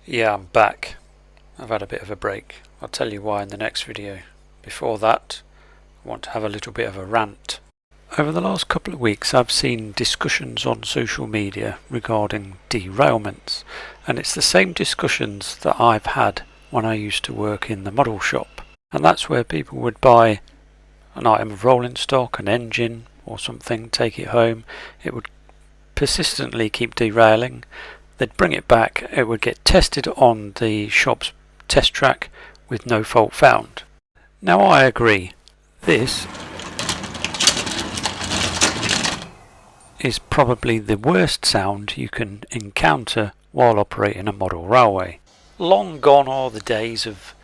Yeah, I'm back. I've had a bit of a break. I'll tell you why in the next video. Before that, I want to have a little bit of a rant. Over the last couple of weeks I've seen discussions on social media regarding derailments, and it's the same discussions that I've had when I used to work in the model shop. And that's where people would buy an item of rolling stock, an engine or something, take it home, it would persistently keep derailing. They'd bring it back, it would get tested on the shop's test track with no fault found. Now I agree, this is probably the worst sound you can encounter while operating a model railway. Long gone are the days of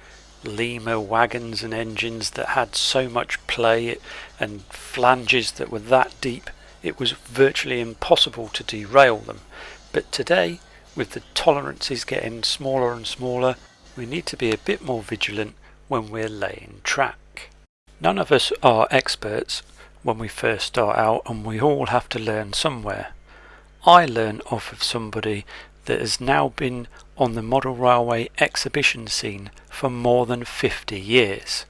lemur wagons and engines that had so much play and flanges that were that deep it was virtually impossible to derail them. But today, with the tolerances getting smaller and smaller, we need to be a bit more vigilant when we're laying track. None of us are experts when we first start out, and we all have to learn somewhere. I learn off of somebody that has now been on the model railway exhibition scene for more than 50 years.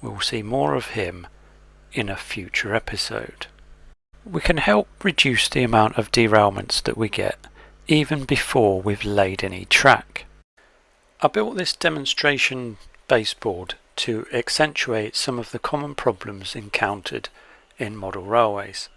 We'll see more of him in a future episode. We can help reduce the amount of derailments that we get even before we've laid any track. I built this demonstration baseboard to accentuate some of the common problems encountered in model railways.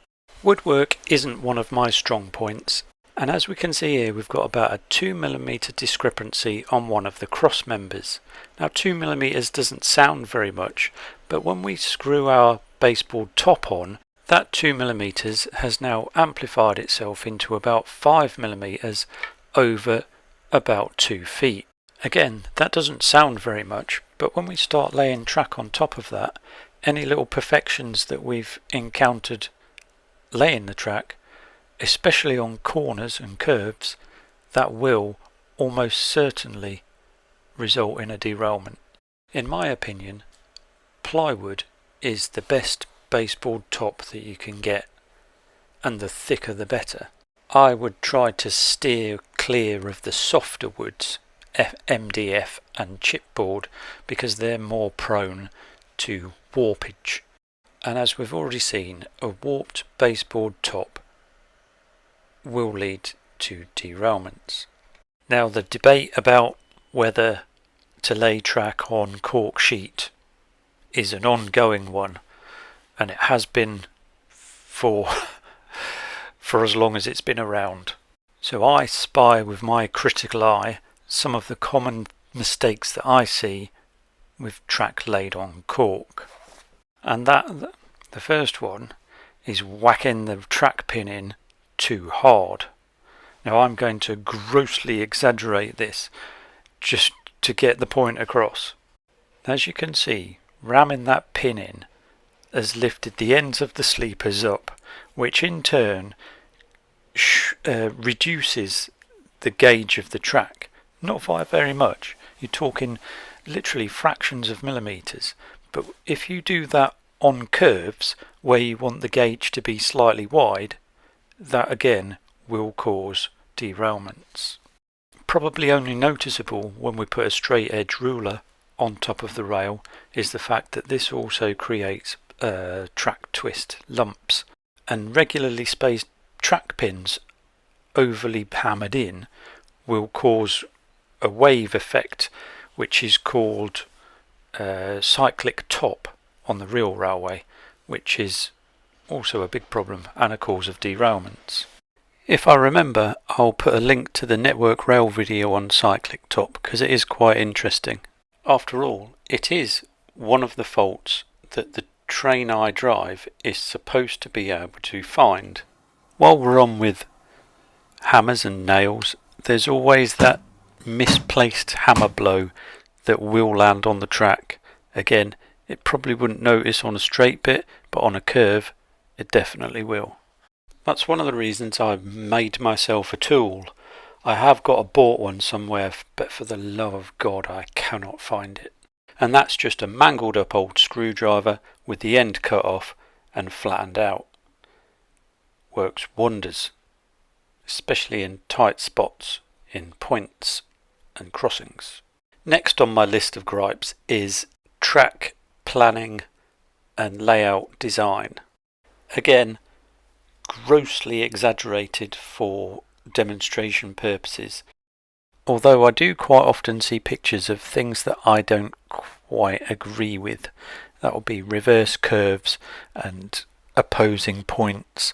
Woodwork isn't one of my strong points, and as we can see here we've got about a 2mm discrepancy on one of the cross members. Now 2mm doesn't sound very much, but when we screw our baseboard top on, that 2mm has now amplified itself into about 5mm over about 2 feet. Again, that doesn't sound very much, but when we start laying track on top of that, any little perfections that we've encountered laying the track, especially on corners and curves, that will almost certainly result in a derailment. In my opinion, plywood is the best baseboard top that you can get, and the thicker the better. I would try to steer clear of the softer woods, MDF and chipboard, because they're more prone to warpage. And as we've already seen, a warped baseboard top will lead to derailments. Now the debate about whether to lay track on cork sheet is an ongoing one, and it has been for as long as it's been around. So I spy with my critical eye some of the common mistakes that I see with track laid on cork. And the first one is whacking the track pin in too hard. Now I'm going to grossly exaggerate this just to get the point across. As you can see, ramming that pin in has lifted the ends of the sleepers up, which in turn reduces the gauge of the track. Not by very much, you're talking literally fractions of millimeters, but if you do that on curves where you want the gauge to be slightly wide, that again will cause derailments. Probably only noticeable when we put a straight edge ruler on top of the rail is the fact that this also creates track twist lumps, and regularly spaced track pins overly hammered in will cause a wave effect, which is called cyclic top on the real railway, which is also a big problem and a cause of derailments. If I remember, I'll put a link to the Network Rail video on cyclic top because it is quite interesting. After all, it is one of the faults that the train I drive is supposed to be able to find. While we're on with hammers and nails, there's always that misplaced hammer blow that will land on the track. Again, it probably wouldn't notice on a straight bit, but on a curve it definitely will. That's one of the reasons I've made myself a tool. I have got a bought one somewhere, but for the love of God I cannot find it. And that's just a mangled up old screwdriver with the end cut off and flattened out. Works wonders, especially in tight spots, in points and crossings. Next on my list of gripes is track planning and layout design. Again, grossly exaggerated for demonstration purposes, although I do quite often see pictures of things that I don't quite agree with. That will be reverse curves and opposing points.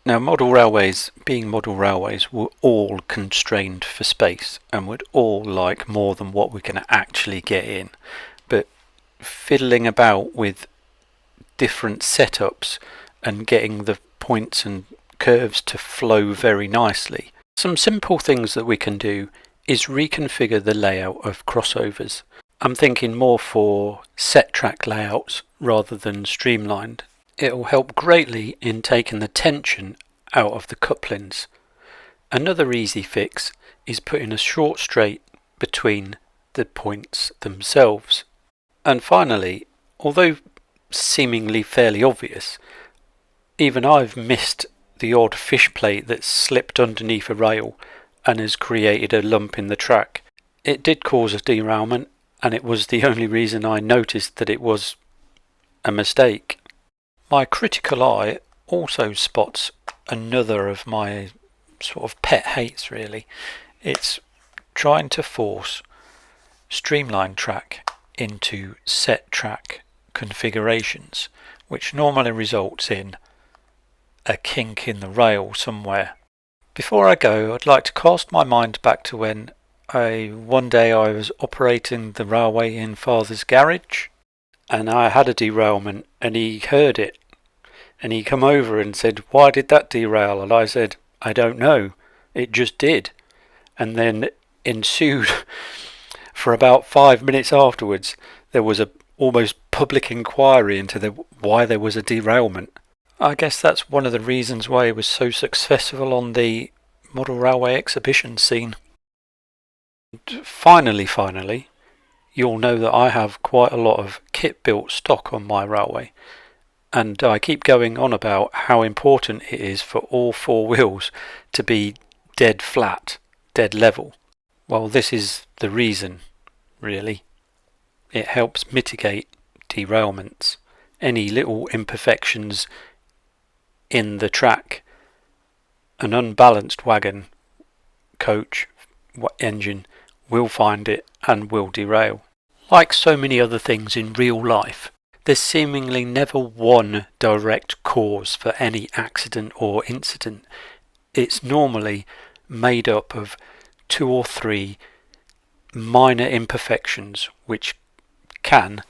Now, model railways, being model railways, were all constrained for space and would all like more than what we can actually get in. But fiddling about with different setups and getting the points and curves to flow very nicely. Some simple things that we can do is reconfigure the layout of crossovers. I'm thinking more for set track layouts rather than streamlined. It will help greatly in taking the tension out of the couplings. Another easy fix is putting a short straight between the points themselves. And finally, although seemingly fairly obvious, even I've missed the odd fish plate that's slipped underneath a rail and has created a lump in the track. It did cause a derailment, and it was the only reason I noticed that it was a mistake. My critical eye also spots another of my sort of pet hates, really. It's trying to force streamlined track into set track configurations, which normally results in a kink in the rail somewhere. Before I go, I'd like to cast my mind back to when one day I was operating the railway in Father's garage, and I had a derailment, and he heard it, and he come over and said, "Why did that derail?" And I said, "I don't know, it just did." And then ensued for about 5 minutes afterwards, there was a almost public inquiry into why there was a derailment. I guess that's one of the reasons why he was so successful on the model railway exhibition scene. And finally, you'll know that I have quite a lot of kit built stock on my railway, and I keep going on about how important it is for all four wheels to be dead flat, dead level. Well, this is the reason, really. It helps mitigate derailments. Any little imperfections in the track, an unbalanced wagon, coach, engine will find it and will derail. Like so many other things in real life, there's seemingly never one direct cause for any accident or incident. It's normally made up of 2 or 3 minor imperfections which can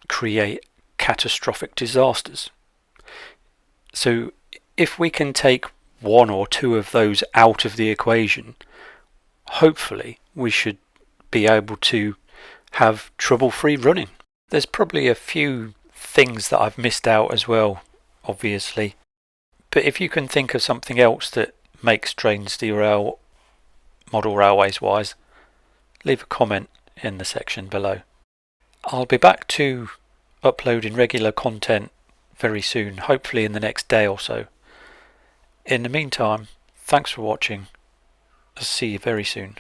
create catastrophic disasters. So if we can take 1 or 2 of those out of the equation, hopefully we should be able to have trouble-free running. There's probably a few things that I've missed out as well, obviously. But if you can think of something else that makes trains derail model railways wise, leave a comment in the section below. I'll be back to uploading regular content very soon, hopefully in the next day or so. In the meantime, thanks for watching. I'll see you very soon.